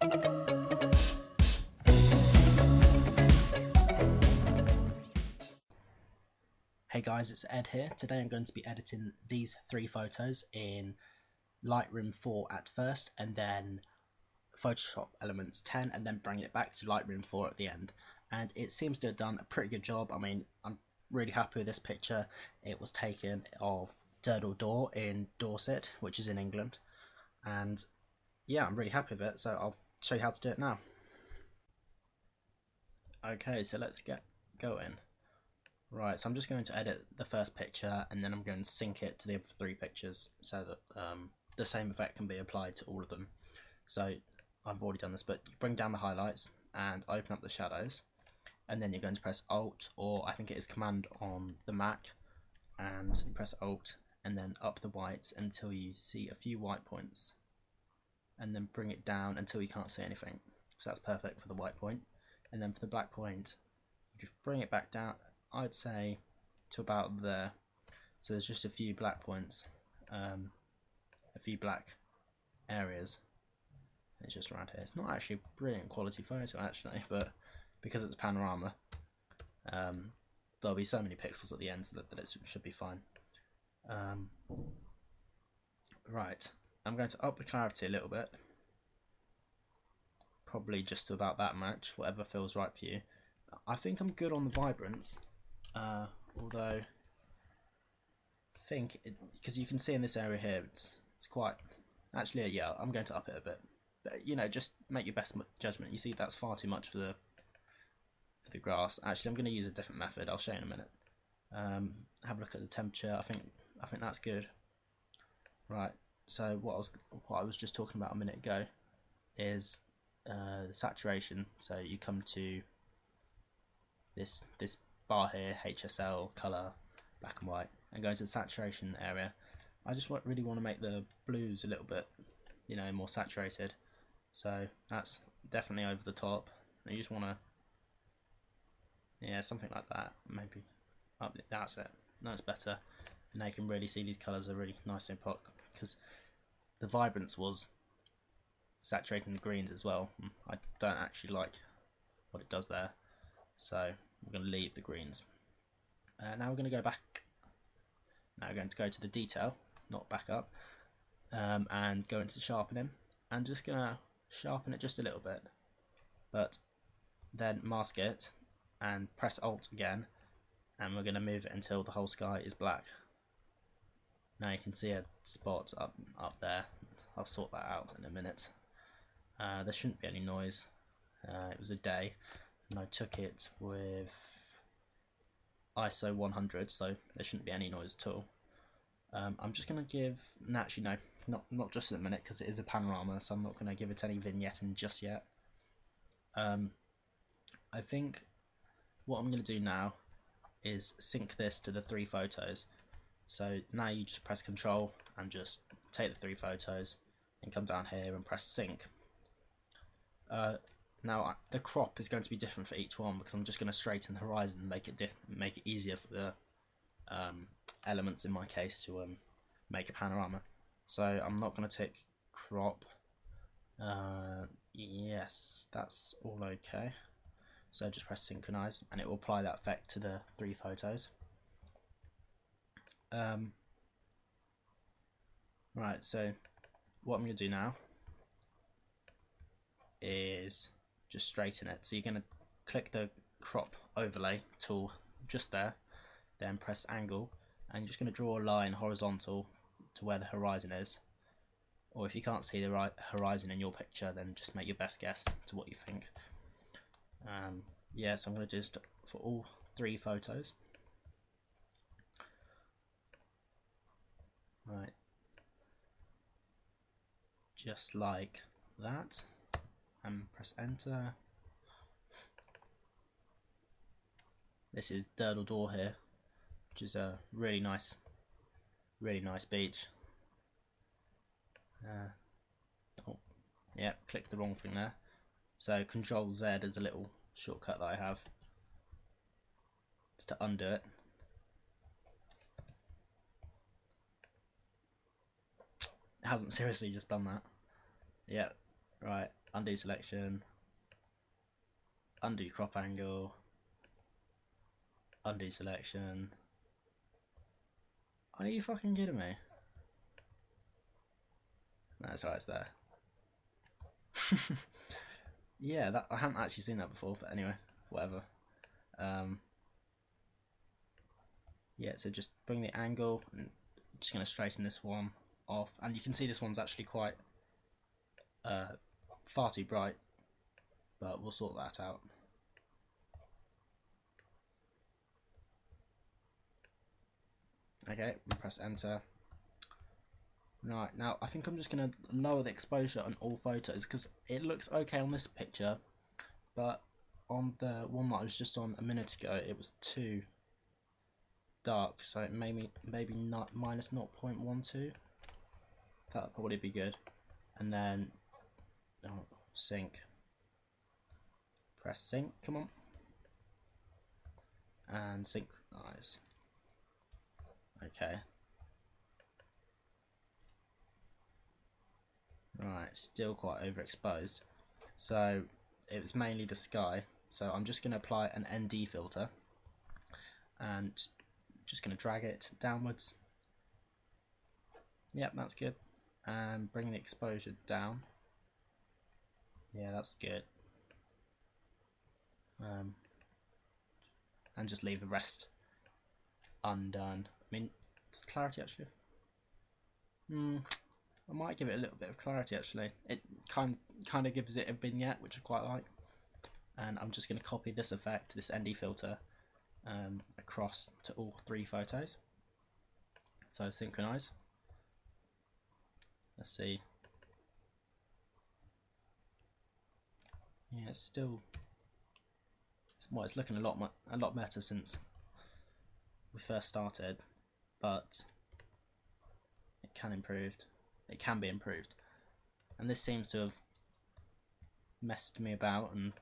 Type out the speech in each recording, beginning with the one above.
Hey guys, it's Ed here. Today I'm going to be editing these 3 photos in Lightroom 4 at first, and then Photoshop Elements 10, and then bring it back to Lightroom 4 at the end. And it seems to have done a pretty good job. I mean, I'm really happy with this picture. It was taken of Durdle door in Dorset, which is in England. And yeah, I'm really happy with it, so I'll show you how to do it now. Okay, so let's get going. Right, so I'm just going to edit the first picture, and then I'm going to sync it to the other 3 pictures so that the same effect can be applied to all of them. So I've already done this, but you bring down the highlights and open up the shadows, and then you're going to press Alt, or I think it is Command on the Mac, and you press Alt and then up the whites until you see a few white points, and then bring it down until you can't see anything. So that's perfect for the white point. And then for the black point, you just bring it back down, I'd say to about there. So there's just a few black points, a few black areas. It's just around here. It's not actually a brilliant quality photo actually, but because it's a panorama, there'll be so many pixels at the end so that it should be fine. Right, I'm going to up the clarity a little bit, probably just to about that much, whatever feels right for you. I think I'm good on the vibrance. Although I think because you can see in this area here, it's quite, actually yeah, I'm going to up it a bit, but you know, just make your best judgment. You see that's far too much for the grass. Actually, I'm going to use a different method. I'll show you in a minute. Have a look at the temperature. I think that's good. Right, so what I was just talking about a minute ago is the saturation. So you come to this bar here, HSL, color, black and white, and go to the saturation area. I just really want to make the blues a little bit, you know, more saturated. So that's definitely over the top. You just want to, yeah, something like that. Maybe up. That's it. That's better. And now you can really see these colours are really nice and pop, because the vibrance was saturating the greens as well. I don't actually like what it does there, so I'm going to leave the greens. Now we're going to go back. Now we're going to go to the detail, not back up, and go into sharpening, and just going to sharpen it just a little bit, but then mask it and press Alt again, and we're going to move it until the whole sky is black. Now you can see a spot up there. I'll sort that out in a minute. There shouldn't be any noise. It was a day, and I took it with ISO 100, so there shouldn't be any noise at all. I'm just going to give, actually no, not just in a minute, because it is a panorama, so I'm not going to give it any vignetting just yet. I think what I'm going to do now is sync this to the 3 photos. So now you just press Control and just take the 3 photos and come down here and press Sync. Now the crop is going to be different for each one, because I'm just going to straighten the horizon and make it easier for the elements in my case to make a panorama. So I'm not going to tick crop. Yes, that's all okay. So just press Synchronize and it will apply that effect to the 3 photos. Right, so what I'm going to do now is just straighten it. So you're going to click the crop overlay tool just there, then press angle, and you're just going to draw a line horizontal to where the horizon is. Or if you can't see the right horizon in your picture, then just make your best guess to what you think. Yeah, so I'm going to do this for all 3 photos. Right, just like that, and press enter. This is Durdle door here, which is a really nice beach. Oh, yeah, clicked the wrong thing there. So Control Z is a little shortcut that I have just to undo it. It hasn't seriously just done that. Yeah, right. undo selection, undo crop angle, undo selection. Are you fucking kidding me? That's right, it's there. Yeah, that I haven't actually seen that before, but anyway, whatever. Yeah, so just bring the angle, and I'm just going to straighten this one off, and you can see this one's actually quite far too bright, but we'll sort that out. Okay, and press enter. Right, now I think I'm just going to lower the exposure on all photos because it looks okay on this picture, but on the one that I was just on a minute ago it was too dark, so it made me maybe not minus 0.12. That'll probably be good. And then sync, press sync, come on, and synchronize. Okay. Right, still quite overexposed. So it was mainly the sky. So I'm just going to apply an ND filter and just going to drag it downwards. Yep, that's good. And bring the exposure down. Yeah, that's good. And just leave the rest undone. I mean, does clarity actually? I might give it a little bit of clarity actually. It kind of gives it a vignette, which I quite like. And I'm just going to copy this effect, this ND filter, across to all 3 photos. So synchronize. Let's see. Yeah, it's still, well, it's looking a lot better since we first started, but it can be improved. And this seems to have messed me about and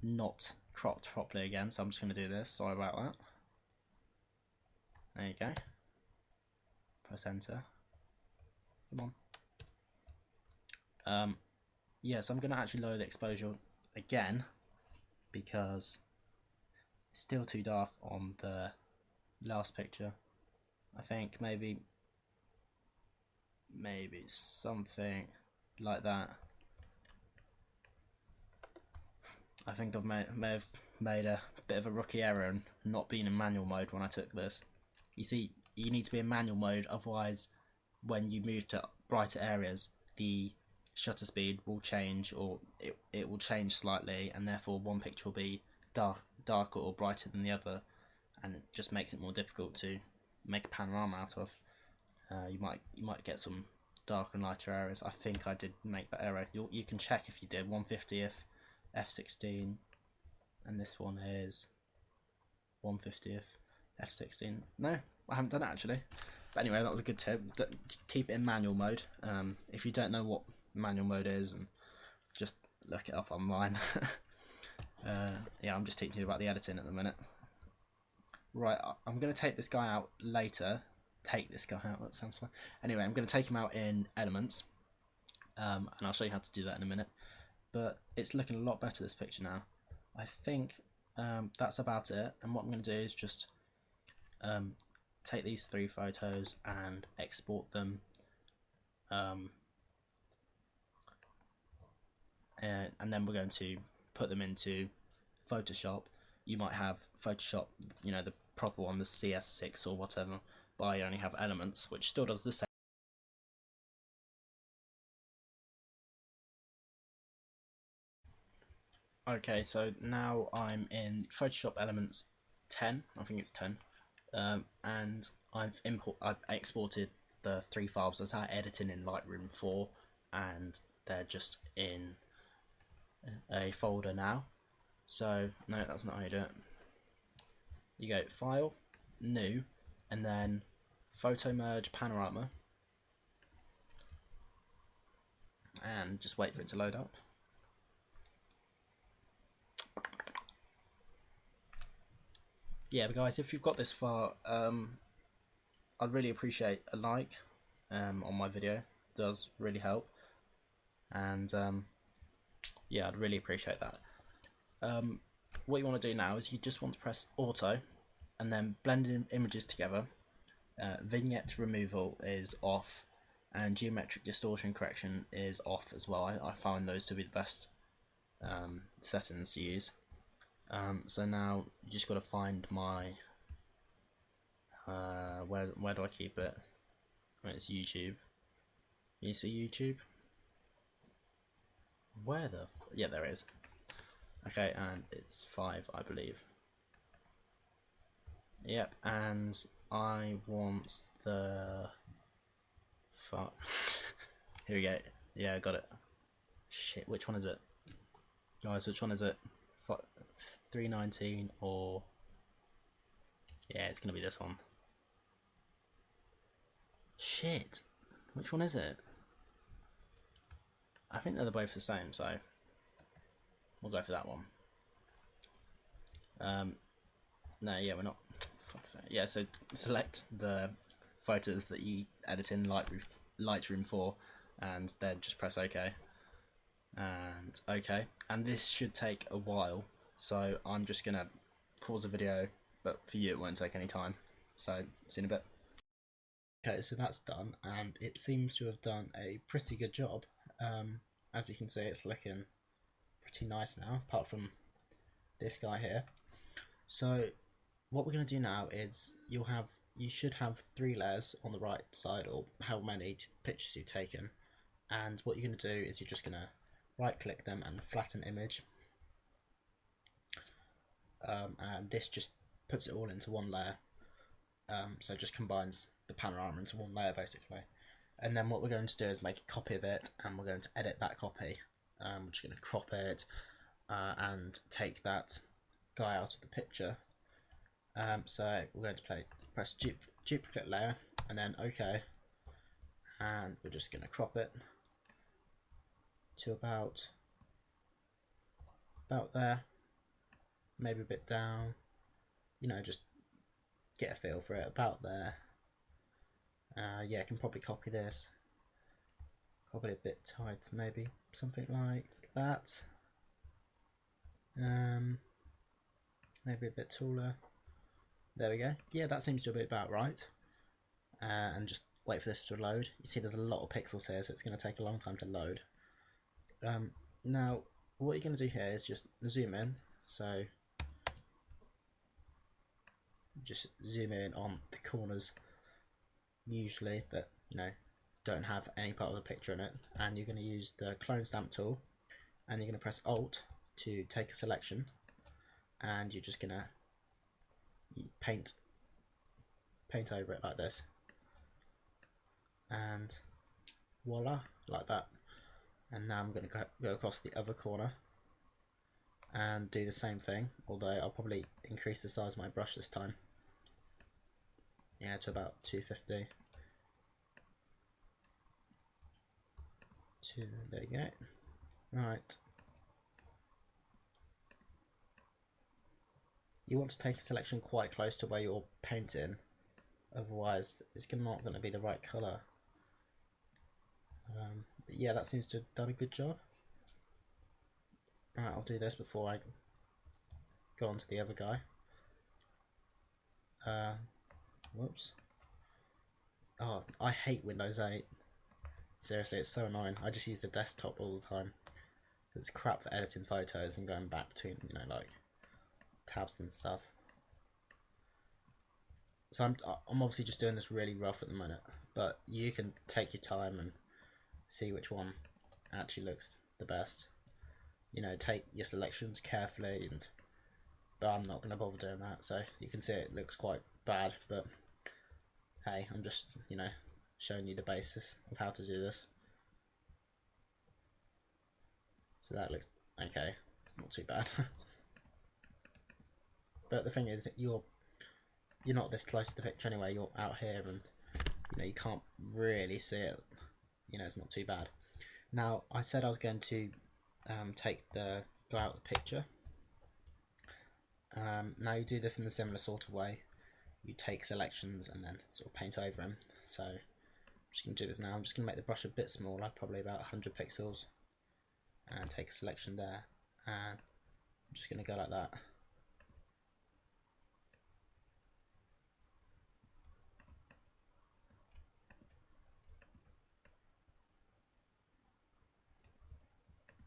not cropped properly again, so I'm just going to do this. Sorry about that. There you go. Press enter. Come on. Yeah, so I'm going to actually lower the exposure again because it's still too dark on the last picture. I think maybe something like that. I think I may have made a bit of a rookie error and not being in manual mode when I took this. You see, you need to be in manual mode, otherwise when you move to brighter areas the shutter speed will change, or it will change slightly, and therefore one picture will be darker or brighter than the other, and it just makes it more difficult to make a panorama out of. You might get some darker and lighter areas. I think I did make that error. You can check if you did. 150th f16, and this one is 150th f16. No, I haven't done it actually. But anyway, that was a good tip. Keep it in manual mode. If you don't know what manual mode is, and just look it up online. Yeah, I'm just teaching you about the editing at the minute. Right, I'm going to take this guy out later. Take this guy out, that sounds fun. Anyway, I'm going to take him out in Elements, and I'll show you how to do that in a minute. But it's looking a lot better, this picture now. I think that's about it, and what I'm going to do is just take these 3 photos and export them, and then we're going to put them into Photoshop. You might have Photoshop, you know, the proper one, the CS6 or whatever, but I only have Elements, which still does the same. Okay, so now I'm in Photoshop Elements 10, I think it's 10, and I've exported the 3 files that are editing in Lightroom 4, and they're just in a folder now. So no, that's not how you do it. You go File, New, and then Photo Merge Panorama, and just wait for it to load up. Yeah, but guys, if you've got this far, I'd really appreciate a like on my video. It does really help. And Yeah, I'd really appreciate that. What you want to do now is you just want to press auto and then blend in images together. Vignette removal is off and geometric distortion correction is off as well. I found those to be the best settings to use. So now you just got to find my where do I keep it? It's YouTube. Can you see YouTube? Where the yeah, there it is. Okay, and it's 5, I believe. Yep, and I want the fuck. Here we go. Yeah, I got it. Shit, which one is it? Guys, which one is it? 319 or yeah, it's gonna be this one. Shit, which one is it? I think they're both the same, so we'll go for that one. No, yeah, we're not. Fuck's sake. Yeah, so select the photos that you edit in Lightroom 4, and then just press OK. And OK, and this should take a while, so I'm just gonna pause the video, but for you it won't take any time. So see you in a bit. Okay, so that's done, and it seems to have done a pretty good job. As you can see, it's looking pretty nice now, apart from this guy here. So what we're going to do now is you should have 3 layers on the right side, or how many pictures you've taken, and what you're going to do is you're just going to right click them and flatten image, and this just puts it all into one layer. So it just combines the panorama into one layer basically. And then what we're going to do is make a copy of it, and we're going to edit that copy. We're just going to crop it and take that guy out of the picture. So we're going to press duplicate layer and then OK, and we're just going to crop it to about there, maybe a bit down, you know, just get a feel for it, about there. Yeah, I can probably copy this, copy it a bit tight, maybe something like that. Maybe a bit taller. There we go. Yeah, that seems to be about right. And just wait for this to load. You see there's a lot of pixels here, so it's going to take a long time to load. Now what you're going to do here is just zoom in. So just zoom in on the corners usually that, you know, don't have any part of the picture in it, and you're going to use the clone stamp tool, and you're going to press Alt to take a selection, and you're just going to paint over it like this, and voila, like that. And now I'm going to go across the other corner and do the same thing, although I'll probably increase the size of my brush this time, yeah, to about 250. There you go. Right, you want to take a selection quite close to where you're painting, otherwise it's not going to be the right colour. But yeah, that seems to have done a good job. Right, I'll do this before I go on to the other guy. Whoops. Oh, I hate Windows 8. Seriously, it's so annoying. I just use the desktop all the time. It's crap for editing photos and going back between, you know, like tabs and stuff. So I'm obviously just doing this really rough at the minute, but you can take your time and see which one actually looks the best. You know, take your selections carefully, but I'm not going to bother doing that. So you can see it looks quite bad, but hey, I'm just, you know, showing you the basis of how to do this. So that looks okay, it's not too bad. But the thing is, you're not this close to the picture anyway, you're out here, and you know, you can't really see it. You know, it's not too bad. Now, I said I was going to take the guy out of the picture. Now you do this in a similar sort of way. You take selections and then sort of paint over them. So I'm just going to do this now. I'm just going to make the brush a bit smaller, probably about 100 pixels. and take a selection there, and I'm just going to go like that.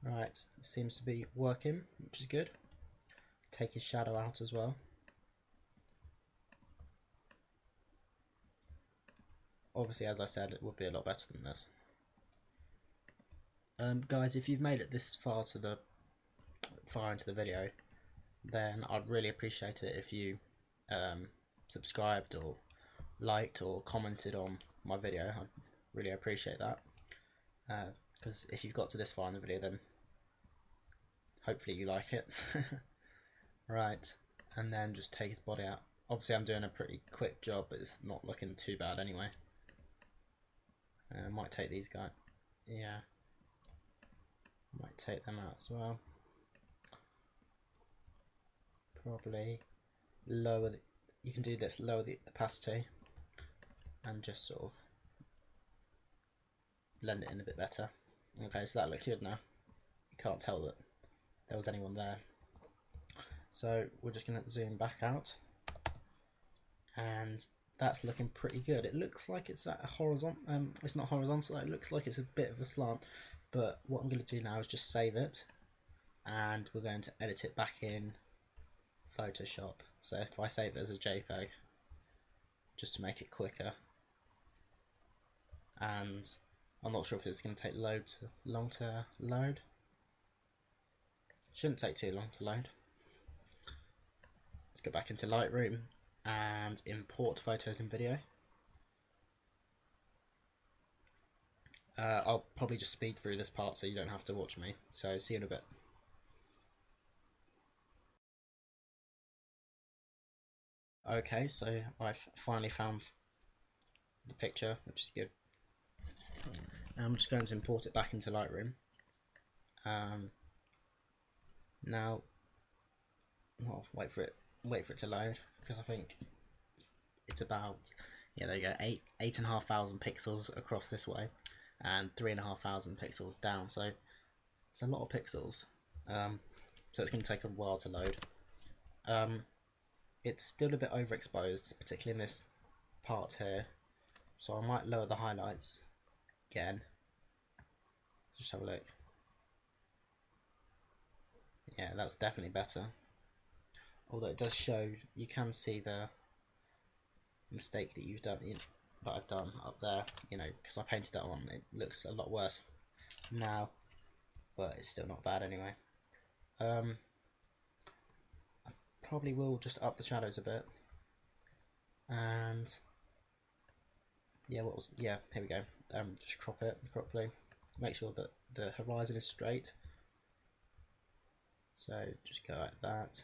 Right, it seems to be working, which is good. Take his shadow out as well. Obviously, as I said, it would be a lot better than this. Guys, if you've made it this far into the video, then I'd really appreciate it if you subscribed or liked or commented on my video. I'd really appreciate that, because if you've got to this far in the video, then hopefully you like it. Right, and then just take his body out. Obviously I'm doing a pretty quick job, but it's not looking too bad anyway. Might take these guys, yeah, might take them out as well. Probably lower the, you can do this, lower the opacity and just sort of blend it in a bit better. Okay, so that looks good now. You can't tell that there was anyone there. So we're just going to zoom back out, and that's looking pretty good. It looks like it's at a horizontal, it's not horizontal, it looks like it's a bit of a slant, but what I'm going to do now is just save it, and we're going to edit it back in Photoshop. So if I save it as a JPEG, just to make it quicker, and I'm not sure if it's going to take long to load. Shouldn't take too long to load. Let's go back into Lightroom and import photos and video. I'll probably just speed through this part so you don't have to watch me. So see you in a bit. Okay, so I've finally found the picture, which is good. I'm just going to import it back into Lightroom. Now, well, wait for it to load, because I think it's about, yeah, there you go, 8,500 pixels across this way, and 3,500 pixels down. So it's a lot of pixels. So it's going to take a while to load. It's still a bit overexposed, particularly in this part here. So I might lower the highlights again. Just have a look. Yeah, that's definitely better. Although it does show, you can see the mistake that I've done up there. You know, because I painted that on, it looks a lot worse now, but it's still not bad anyway. I probably will just up the shadows a bit, and yeah, here we go. Just crop it properly. Make sure that the horizon is straight. So just go like that.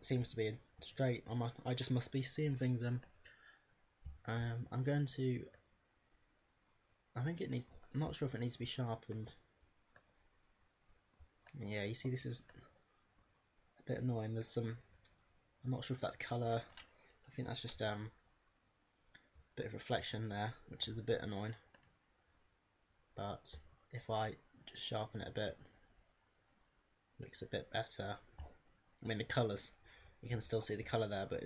Seems to be straight. I just must be seeing things. I'm going to. I think it needs. I'm not sure if it needs to be sharpened. Yeah, you see, this is a bit annoying. There's some. I'm not sure if that's colour. I think that's just a bit of reflection there, which is a bit annoying. But if I just sharpen it a bit, it looks a bit better. I mean, the colours, you can still see the colour there, but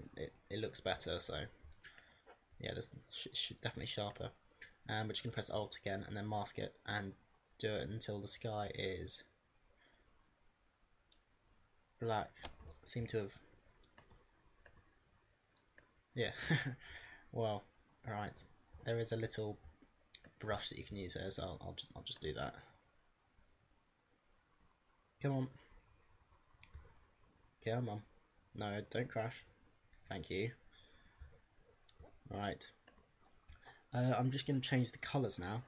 it looks better. So yeah, this should definitely sharper. But you can press Alt again and then mask it and do it until the sky is black. Seem to have, yeah. Well, alright. There is a little brush that you can use here, so I'll just do that. Come on. Come on. No, don't crash. Thank you. Right. I'm just going to change the colours now.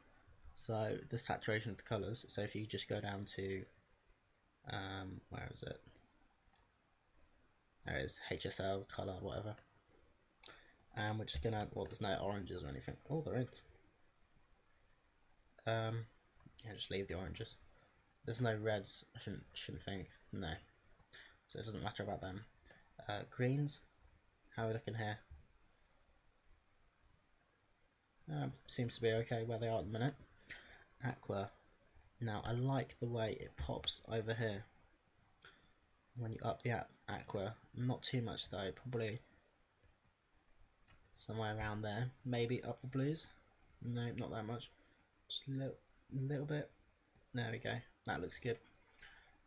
So the saturation of the colours. So if you just go down to, where is it? There it is, HSL, colour, whatever. And we're just going to, well, there's no oranges or anything. Oh, there is. Yeah, just leave the oranges. There's no reds, I shouldn't think, no. So it doesn't matter about them. Greens, how are we looking here? Seems to be okay where they are at the minute. aqua. Now I like the way it pops over here when you up the aqua. Not too much though, probably somewhere around there. Maybe up the blues. No, not that much. Just a little bit. There we go. That looks good.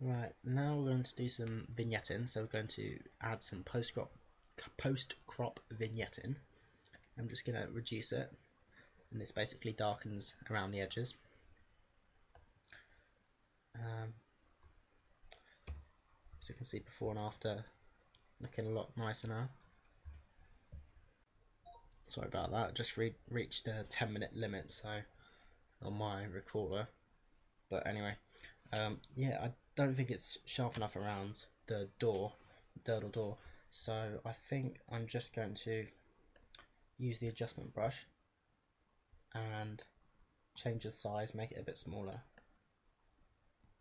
Right, now we're going to do some vignetting. So we're going to add some post-crop vignetting. I'm just going to reduce it, and this basically darkens around the edges. As you can see, before and after, looking a lot nicer now. Sorry about that, just reached a 10-minute limit so on my recorder. But anyway, yeah, I don't think it's sharp enough around the door, Durdle door, so I think I'm just going to use the adjustment brush and change the size, make it a bit smaller,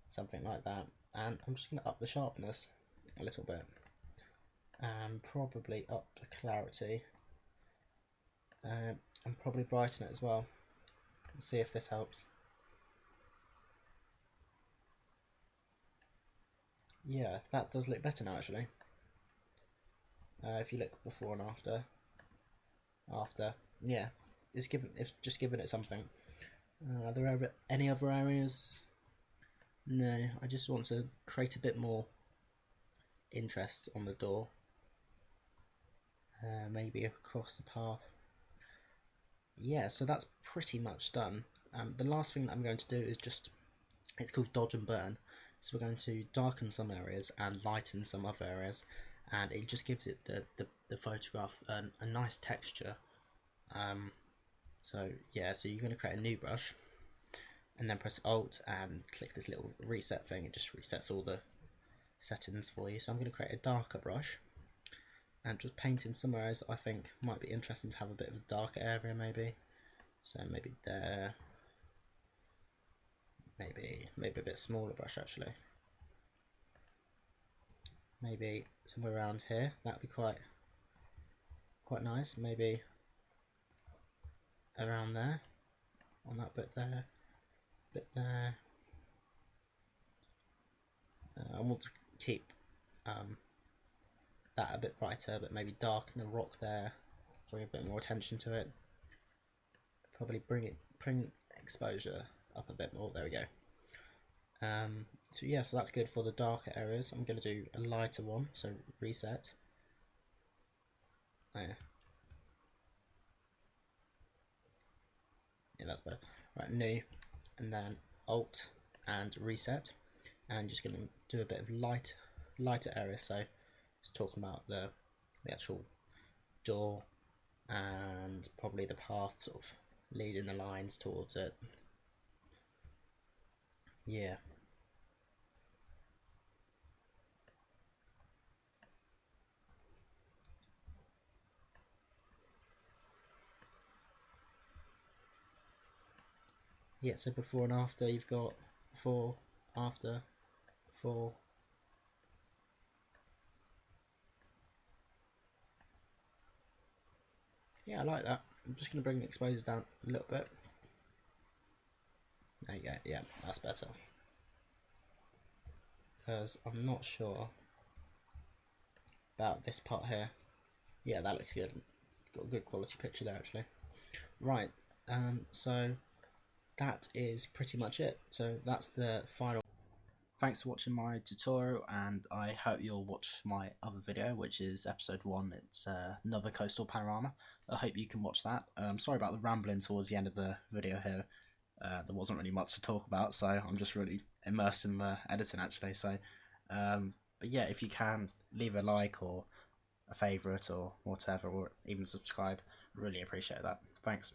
something like that. And I'm just going to up the sharpness a little bit and probably up the clarity and probably brighten it as well. Let's see if this helps. Yeah, that does look better now actually. If you look before and after, yeah, it's just giving it something. Are there any other areas? No, I just want to create a bit more interest on the door. Maybe across the path. Yeah, so that's pretty much done. The last thing that I'm going to do is it's called dodge and burn. So we're going to darken some areas and lighten some other areas, and it just gives it the photograph a nice texture. So yeah, so you're going to create a new brush and then press Alt and click this little reset thing. It just resets all the settings for you. So I'm going to create a darker brush and just paint in some areas I think might be interesting to have a bit of a darker area maybe. So maybe there, maybe a bit smaller brush actually. Maybe somewhere around here, that'd be quite nice. Maybe around there, on that bit there, I want to keep that a bit brighter, but maybe darken the rock there, bring a bit more attention to it. Probably bring exposure up a bit more. There we go. So yeah, so that's good for the darker areas. I'm going to do a lighter one, so reset. Yeah, that's better. Right, new, and then Alt and reset, and just going to do a bit of lighter area. So just talking about the actual door and probably the path, sort of leading the lines towards it. Yeah. Yeah, so before and after, you've got before, after, before. Yeah, I like that. I'm just going to bring the exposure down a little bit. There you go, yeah, that's better. Because I'm not sure about this part here. Yeah, that looks good. Got a good quality picture there actually. Right, so that is pretty much it. So that's the final. Thanks for watching my tutorial, and I hope you'll watch my other video, which is episode 1. It's another coastal panorama. I hope you can watch that. Sorry about the rambling towards the end of the video here. There wasn't really much to talk about, so I'm just really immersed in the editing actually. So, but yeah, if you can, leave a like or a favourite or whatever, or even subscribe. Really appreciate that. Thanks.